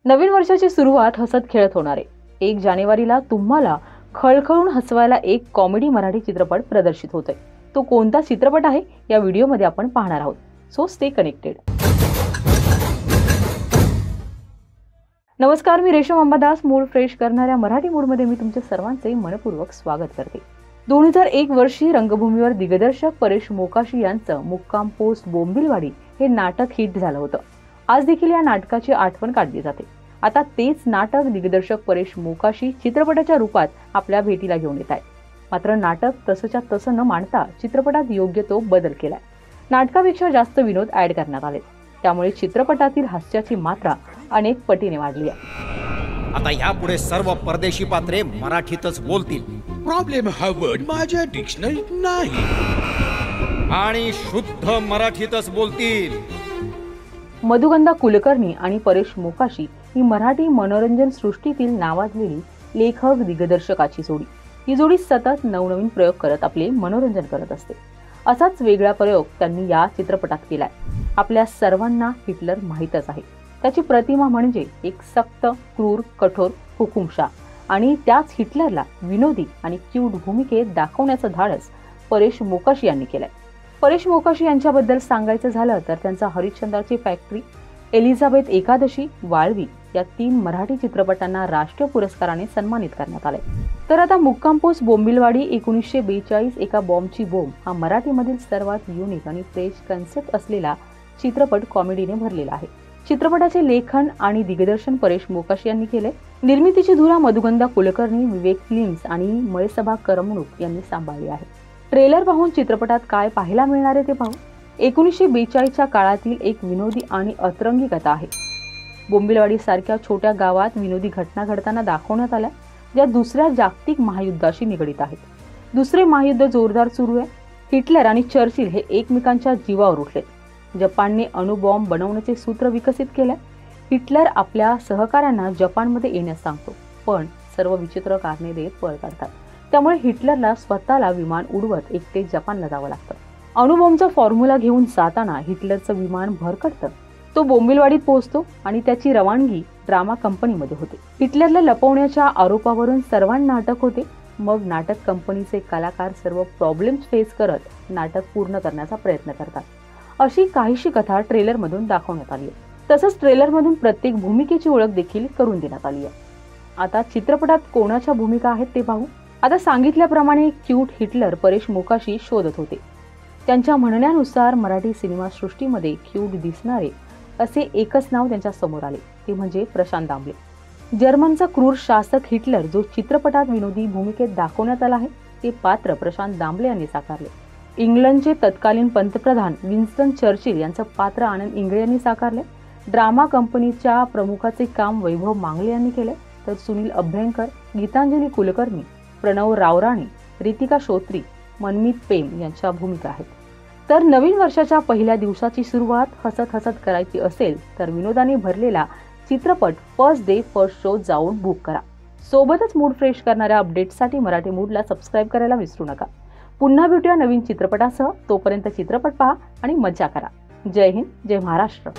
नवीन वर्षाची सुरुवात हसत खेळत होणार आहे। 1 जानेवारीला तुम्हाला खळखळून हसवायला एक कॉमेडी मराठी चित्रपट प्रदर्शित होतोय। तो कोणता चित्रपट आहे या व्हिडिओमध्ये आपण पाहणार आहोत। So stay connected. नमस्कार, मी रेशम अंबादास। मूड फ्रेश करणाऱ्या मराठी मूडमध्ये मी तुमचे सर्वांचे मनपूर्वक स्वागत करते। 2001 वर्षी रंगभूमीवर दिग्दर्शक परेश मोकाशी यांचं मुक्काम पोस्ट बोंबिलवाडी हे नाटक हिट झालं होतं। आज देखील या नाटकाची आठवण काढली जाते। आता तेच नाटक दिग्दर्शक परेश मोकाशी चित्रपटाच्या रूपात आपल्या भेटीला घेऊन येत आहे। मात्र नाटक तसंच्या तसं न मांडता चित्रपटात योग्य तो बदल केलाय। नाटकापेक्षा जास्त विनोद ऍड करण्यात आले, त्यामुळे चित्रपटातील हास्याची मात्रा अनेक पटीने वाढली आहे। आता यापुढे सर्व परदेशी पात्रे मराठीतच बोलतील। प्रॉब्लेम हा वर्ड माझ्या डिक्शनरीत नाही आणि शुद्ध मराठीतच बोलतील। मधुगंधा कुलकर्णी आणि परेश मोकाशी ही मराठी मनोरंजन सृष्टीतील नावाजलेली लेखक दिग्दर्शकाची जोडी। ही जोडी सतत नवनवीन प्रयोग करत आपले मनोरंजन करत असते। असाच वेगळा प्रयोग त्यांनी या चित्रपटात केलाय। आपल्या सर्वांना हिटलर माहीतच आहे। त्याची प्रतिमा म्हणजे एक सक्त, क्रूर, कठोर हुकुमशाह आणि त्याच हिटलरला विनोदी आणि क्यूट भूमिकेत दाखवण्याचं धाडस परेश मोकाशी यांनी केलंय। परेश मोकाशी यांच्याबद्दल सांगायचं झालं तर त्यांचा हरिश्चंद्राची फॅक्टरी, एलिझाबेथ एकादशी, वाळवी या 3 मराठी चित्रपटांना राष्ट्रीय पुरस्काराने सन्मानित करण्यात आले। तर आता मुक्काम पोस्ट बोंबिलवाडी 1942 एका बॉम्बची बोंब हा मराठीमधील सर्वात युनिक आणि फ्रेश कन्सेप्ट असलेला चित्रपट कॉमेडीने भरलेला आहे। चित्रपटाचे लेखन आणि दिग्दर्शन परेश मोकाशी यांनी केले। निर्मितीची धुरा मधुगंधा कुलकर्णी, विवेक फिल्म्स आणि मयसभा करमणूक यांनी सांभाळली आहे। ट्रेलर पाहून चित्रपटात काय पाहायला मिळणार आहे ते पाहू। 1942च्या काळातील एक विनोदी आणि अतरंगी कथा आहे। बोंबिलवाडी सारख्या छोट्या गावात विनोदी घटना घडताना दाखवण्यात आल्या, ज्या दुसऱ्या जागतिक महायुद्धाशी निगडीत आहेत। दुसरे महायुद्ध जोरदार सुरू आहे। हिटलर आणि चर्चिल हे एकमेकांच्या जीवावर उठले। जपानने अणुबॉम्ब बनवण्याचे सूत्र विकसित केले। हिटलर आपल्या सहकाऱ्यांना जपानमध्ये येण्यास सांगतो, पण सर्व विचित्र कारणे देत पळ काढतात। त्यामुळे हिटलरला स्वतःला विमान उडवत एकटे जपानला जावं लागतं। अणुबॉम्बचा फॉर्म्युला घेऊन जाताना हिटलरचं विमान भरकटतं। तो बोंबिलवाडीत पोहोचतो आणि त्याची रवानगी ड्रामा कंपनीमध्ये होते। हिटलरला लपवण्याच्या आरोपावरून सर्वांना अटक होते। मग नाटक कंपनीचे कलाकार सर्व प्रॉब्लेम्स फेस करत नाटक पूर्ण करण्याचा प्रयत्न करतात। अशी काहीशी कथा ट्रेलरमधून दाखवण्यात आली आहे। तसंच ट्रेलरमधून प्रत्येक भूमिकेची ओळख देखील करून देण्यात आली आहे। आता चित्रपटात कोणाच्या भूमिका आहेत ते पाहू। आता सांगितल्याप्रमाणे क्यूट हिटलर परेश मोकाशी शोधत होते। त्यांच्या म्हणण्यानुसार मराठी सिनेमा सृष्टीमध्ये क्यूट दिसणारे असे एकच नाव त्यांच्या समोर आले, ते म्हणजे प्रशांत दामले। जर्मनचा क्रूर शासक हिटलर जो चित्रपटात विनोदी भूमिकेत दाखवण्यात आला आहे, ते पात्र प्रशांत दामले यांनी साकारले। इंग्लंडचे तत्कालीन पंतप्रधान विन्स्टन चर्चिल यांचं पात्र आनंद इंगळे यांनी साकारले। ड्रामा कंपनीच्या प्रमुखाचे काम वैभव मांगले यांनी केले, तर सुनील अभ्यंकर, गीतांजली कुलकर्णी, प्रणव रावराणे, रितिका श्रोत्री, मनमीत पेम यांच्या भूमिका आहेत। तर नवीन वर्षाच्या पहिल्या दिवसाची सुरुवात हसत हसत करायची असेल तर विनोदाने भरलेला चित्रपट फर्स्ट डे फर्स्ट शो जाऊन बुक करा। सोबतच मूड फ्रेश करणाऱ्या अपडेट्ससाठी मराठी मूडला सबस्क्राईब करायला विसरू नका। पुन्हा भेटूया नवीन चित्रपटासह। तोपर्यंत चित्रपट पहा आणि मजा करा। जय हिंद, जय महाराष्ट्र।